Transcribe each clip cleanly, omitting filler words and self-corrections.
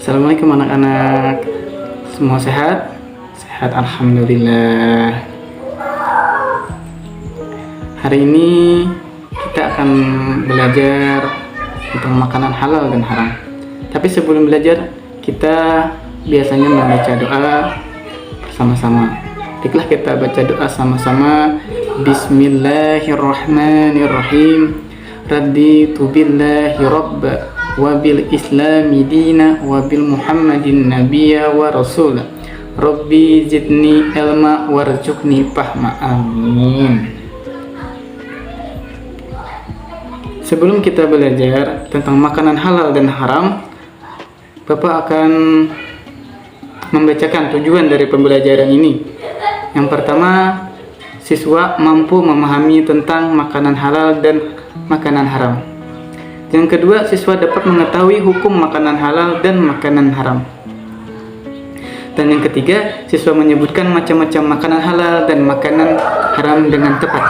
Assalamualaikum anak-anak. Semua sehat? Sehat, alhamdulillah. Hari ini kita akan belajar tentang makanan halal dan haram. Tapi sebelum belajar, kita biasanya membaca doa bersama-sama. Baiklah, kita baca doa sama-sama. Bismillahirrahmanirrahim. Raditu billahi rabba wa bil islami dina wa bil muhammadin nabiyya wa rasula. Rabbi zidni ilma warzuqni fahma. Amin. Sebelum kita belajar tentang makanan halal dan haram, Bapak akan membacakan tujuan dari pembelajaran ini. Yang pertama, siswa mampu memahami tentang makanan halal dan makanan haram. Yang kedua, siswa dapat mengetahui hukum makanan halal dan makanan haram. Dan yang ketiga, siswa menyebutkan macam-macam makanan halal dan makanan haram dengan tepat.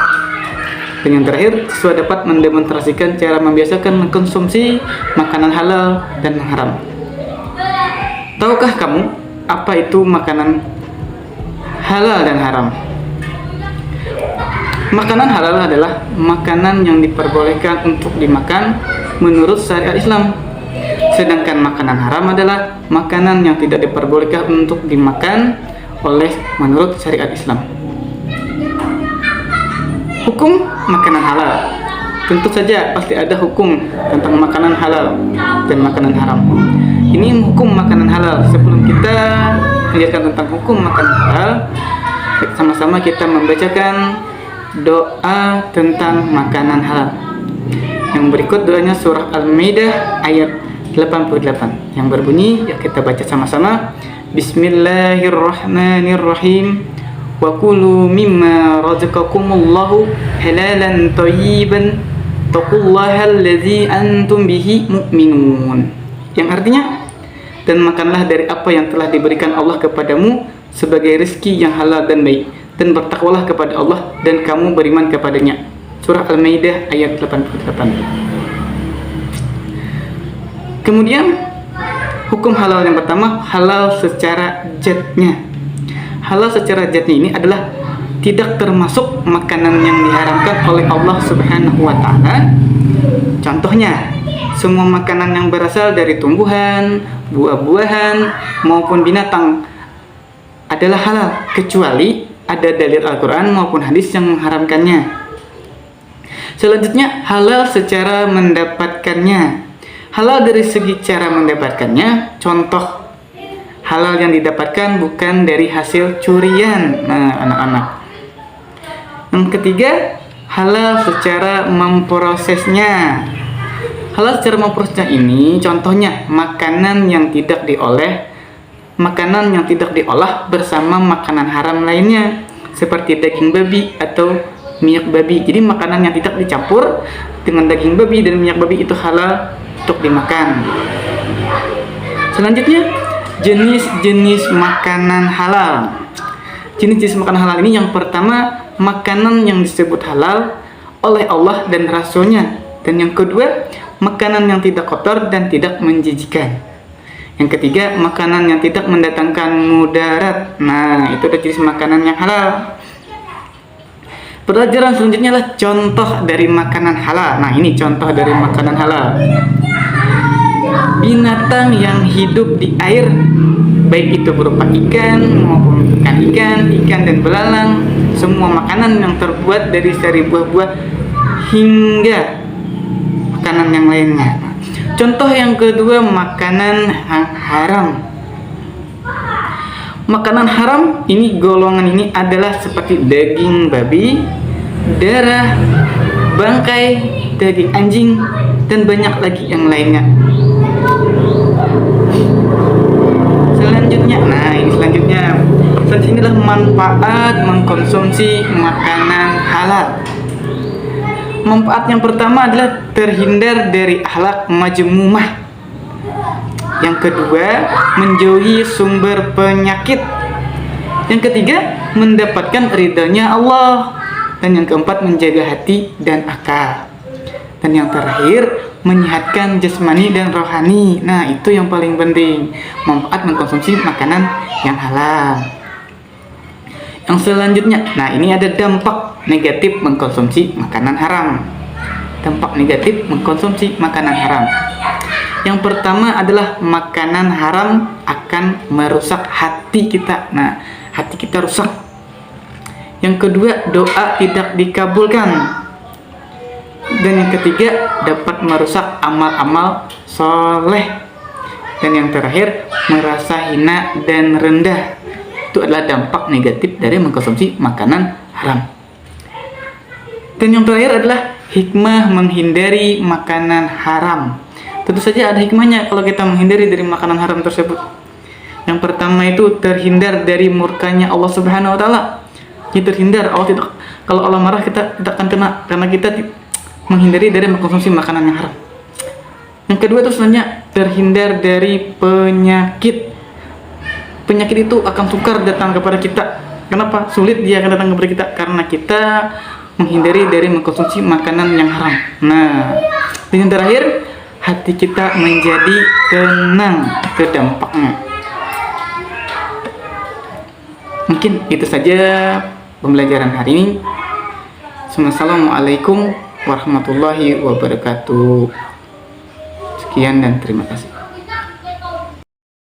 Dan yang terakhir, siswa dapat mendemonstrasikan cara membiasakan mengkonsumsi makanan halal dan haram. Tahukah kamu apa itu makanan halal dan haram? Makanan halal adalah makanan yang diperbolehkan untuk dimakan menurut syariat Islam. Sedangkan makanan haram adalah makanan yang tidak diperbolehkan untuk dimakan oleh menurut syariat Islam. Hukum makanan halal. Tentu saja pasti ada hukum tentang makanan halal dan makanan haram. Ini hukum makanan halal. Sebelum kita menjelaskan tentang hukum makanan halal, sama-sama kita membacakan doa tentang makanan halal. Yang berikut doanya surah Al-Maidah ayat 88 yang berbunyi, ya kita baca sama-sama. Bismillahirrahmanirrahim. Wa kulu mimma razaqakumullahu halalan thayyiban taqullaha allazi antum bihi mu'minun. Yang artinya, dan makanlah dari apa yang telah diberikan Allah kepadamu sebagai rezeki yang halal dan baik, dan bertakwalah kepada Allah dan kamu beriman kepadanya. Surah Al-Maidah ayat 88. Kemudian hukum halal yang pertama, halal secara zatnya. Halal secara zatnya ini adalah tidak termasuk makanan yang diharamkan oleh Allah Subhanahu wa taala. Contohnya, semua makanan yang berasal dari tumbuhan, buah-buahan maupun binatang adalah halal, kecuali ada dalil Al-Quran maupun hadis yang mengharamkannya. Selanjutnya, halal secara mendapatkannya. Halal dari segi cara mendapatkannya. Contoh halal yang didapatkan bukan dari hasil curian. Nah, anak-anak. Yang ketiga, halal secara memprosesnya. Halal secara memprosesnya ini contohnya makanan yang tidak diolah bersama makanan haram lainnya, seperti daging babi atau minyak babi. Jadi makanan yang tidak dicampur dengan daging babi dan minyak babi itu halal untuk dimakan. Selanjutnya, jenis-jenis makanan halal. Jenis-jenis makanan halal ini yang pertama, makanan yang disebut halal oleh Allah dan Rasulnya. Dan yang kedua, makanan yang tidak kotor dan tidak menjijikan. Yang ketiga, makanan yang tidak mendatangkan mudarat. Nah, itu adalah jenis makanan yang halal. Pelajaran selanjutnya adalah contoh dari makanan halal. Nah, ini contoh dari makanan halal. Binatang yang hidup di air, baik itu berupa ikan maupun ikan dan belalang, semua makanan yang terbuat dari sari buah-buah hingga makanan yang lainnya. Contoh yang kedua, makanan yang haram. Makanan haram ini, golongan ini adalah seperti daging babi, darah, bangkai, daging anjing, dan banyak lagi yang lainnya. Selanjutnya adalah manfaat mengkonsumsi makanan halal. Manfaat yang pertama adalah terhindar dari akhlak majmumah. Yang kedua, menjauhi sumber penyakit. Yang ketiga, mendapatkan ridhonya Allah. Dan yang keempat, menjaga hati dan akal. Dan yang terakhir, menyehatkan jasmani dan rohani. Nah, itu yang paling penting, manfaat mengkonsumsi makanan yang halal. Yang selanjutnya, nah ini ada dampak negatif mengkonsumsi makanan haram. Dampak negatif mengkonsumsi makanan haram. Yang pertama adalah makanan haram akan merusak hati kita. Nah, hati kita rusak. Yang kedua, doa tidak dikabulkan. Dan yang ketiga, dapat merusak amal-amal soleh. Dan yang terakhir, merasa hina dan rendah. Itu adalah dampak negatif dari mengkonsumsi makanan haram. Dan yang terakhir adalah hikmah menghindari makanan haram. Tentu saja ada hikmahnya kalau kita menghindari dari makanan haram tersebut. Yang pertama itu terhindar dari murkanya Allah Subhanahu wa taala. Kita terhindar, Allah tidak, kalau Allah marah kita tidak akan kena karena kita menghindari dari mengkonsumsi makanan yang haram. Yang kedua itu selanjutnya terhindar dari penyakit. Penyakit itu akan sukar datang kepada kita. Kenapa? Sulit dia akan datang kepada kita karena kita menghindari dari mengkonsumsi makanan yang haram. Nah, dan yang terakhir, hati kita menjadi tenang ke dampaknya. Mungkin itu saja pembelajaran hari ini. Assalamualaikum warahmatullahi wabarakatuh. Sekian dan terima kasih.